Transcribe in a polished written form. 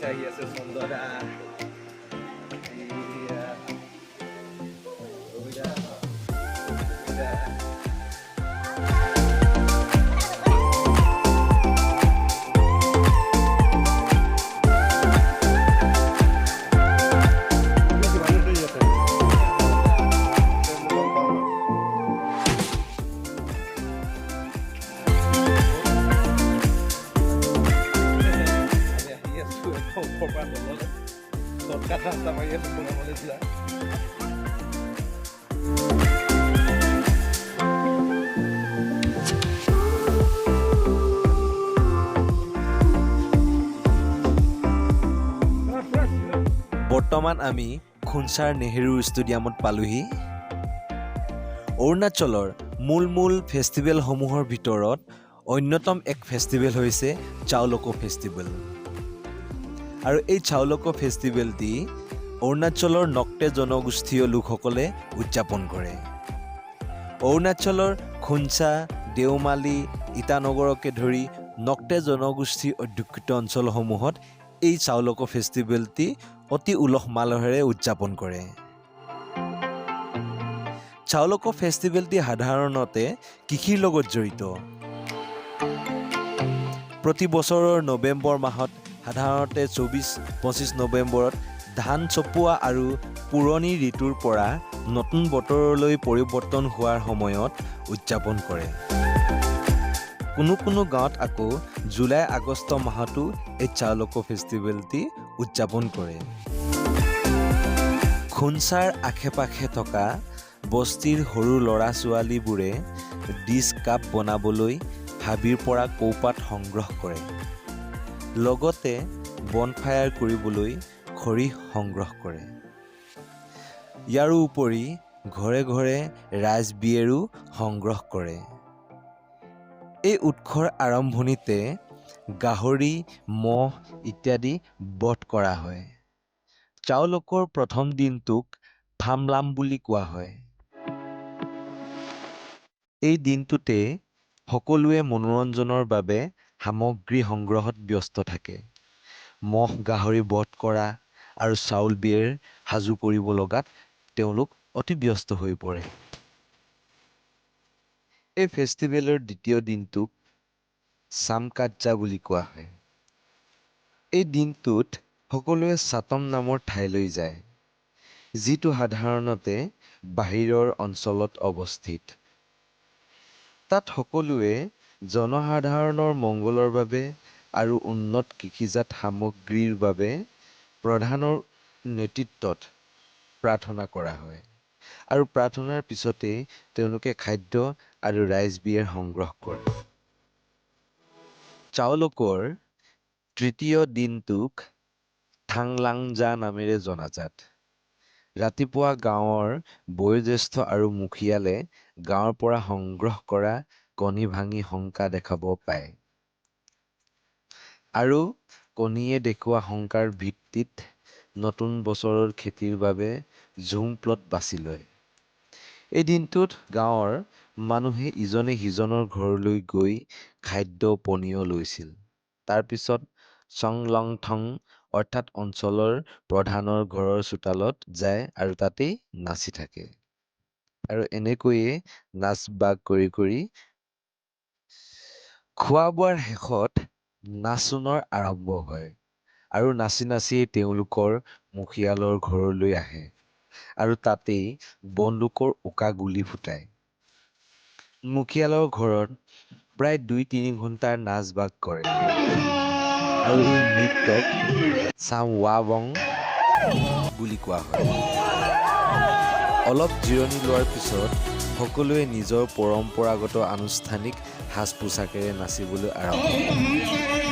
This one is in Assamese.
আহি আছে Chandana Kata Maria semua Malaysia. বৰ্তমান আমি খুনচাৰ নেহেৰু ষ্টেডিয়ামত পালোহি। অৰুণাচলৰ মূল ফেষ্টিভেলসমূহৰ ভিতৰত অন্যতম এক ফেষ্টিভেল হৈছে চাওলকো ফেষ্টিভেল। আৰু এই চাওলকো ফেষ্টিভেলটি অৰুণাচলৰ নক্টে জনগোষ্ঠীয় লোকসকলে উদযাপন কৰে। অৰুণাচলৰ খুনচা, দেওমালী, ইটানগৰকে ধৰি নক্টে জনগোষ্ঠী অধ্যুষিত অঞ্চলসমূহত এই চাওলকো ফেষ্টিভেলটি অতি উলহ মালহেৰে উদযাপন কৰে। চাওলকো ফেষ্টিভেলটি সাধাৰণতে কৃষিৰ লগত জড়িত। প্ৰতি বছৰৰ নৱেম্বৰ মাহত সাধাৰণতে 24-25 নৱেম্বৰত ধান চপোৱা আৰু পুৰণি ঋতুৰ পৰা নতুন বতৰলৈ পৰিৱৰ্তন হোৱাৰ সময়ত উদযাপন কৰে। কোনো গাঁৱত আকৌ জুলাই-আগষ্ট মাহতো এই চাওলকো ফেষ্টিভেলটি উদযাপন কৰে। খুনচাৰ আশে-পাশে থকা বস্তিৰ সৰু ল'ৰা-ছোৱালীবোৰে ডিছ কাপ বনাবলৈ হাবিৰ পৰা কৌপাত সংগ্ৰহ কৰে। লগতে বনফায়াৰ কৰিবলৈ খৰি সংগ্ৰহ কৰে। ইয়াৰো উপৰি ঘৰে ঘৰে ৰাইচ বিয়েৰো সংগ্ৰহ কৰে। এই উৎসৱৰ আৰম্ভণিতে গাহৰি, মহ ইত্যাদি বধ কৰা হয়। চাওলকৰ প্ৰথম দিনটোক ফামলাম বুলি কোৱা হয়। এই দিনটোতে সকলোৱে মনোৰঞ্জনৰ বাবে সামগ্ৰী সংগ্ৰহত ব্যস্ত থাকে। মহ গাহৰি বধ কৰা আৰু চাউল বিয়েৰ সাজু কৰিব লগাত তেওঁলোক অতি ব্যস্ত হৈ পৰে। এই ফেষ্টিভেলৰ দ্বিতীয় দিনটোক চামকাজ্জা বুলি কোৱা হয়। এই দিনটোত সকলোৱে চাতম নামৰ ঠাইলৈ যায়, যিটো সাধাৰণতে বাহিৰৰ অঞ্চলত অৱস্থিত। তাত সকলোৱে জনসাধাৰণৰ মংগলৰ বাবে আৰু উন্নত কৃষিজাত সামগ্ৰীৰ বাবে প্ৰধানৰ নেতৃত্বত প্ৰাৰ্থনা কৰা হয়। আৰু প্ৰাৰ্থনাৰ পিছতেই তেওঁলোকে খাদ্য আৰু ৰাইচ বিয়েৰ সংগ্ৰহ কৰে। চাওলকৰ তৃতীয় দিনটোক থাংলাংজা নামেৰে জনাজাত। ৰাতিপুৱা গাঁৱৰ বয়োজ্যেষ্ঠ আৰু মুখিয়ালে গাঁৱৰ পৰা সংগ্ৰহ কৰা কণী ভাঙি শংকা দেখাব পায়। আৰু কণীয়ে দেখুওৱা শংকাৰ ভিত্তিত নতুন বছৰৰ খেতিৰ বাবে ঝুম প্লট বাছি লয়। এই দিনটোত গাঁৱৰ মানুহে ইজনে সিজনৰ ঘৰলৈ গৈ খাদ্য পনীয় লৈছিল। তাৰ পিছত চংলংথং অৰ্থাৎ অঞ্চলৰ প্ৰধানৰ ঘৰৰ চোতালত যায় আৰু তাতেই নাচি থাকে। আৰু এনেকৈয়ে নাচ বাগ কৰি খোৱা-বোৱাৰ শেষত নাচ-সোণৰ আৰম্ভ হয়। আৰু নাচি নাচি তেওঁলোকৰ মুখিয়ালৰ ঘৰলৈ আহে আৰু তাতেই বন্দুকৰ উকা গুলী ফুটায়। মুখিয়ালৰ ঘৰত প্ৰায় 2-3 ঘণ্টাৰ নাচ বাগ কৰে। আৰু এই নৃত্যক চামৱাৱং বুলি কোৱা হয়। অলপ জিৰণি লোৱাৰ পিছত সকলোৱে নিজৰ পৰম্পৰাগত আনুষ্ঠানিক সাজ-পোছাকেৰে নাচিবলৈ আৰম্ভ কৰে।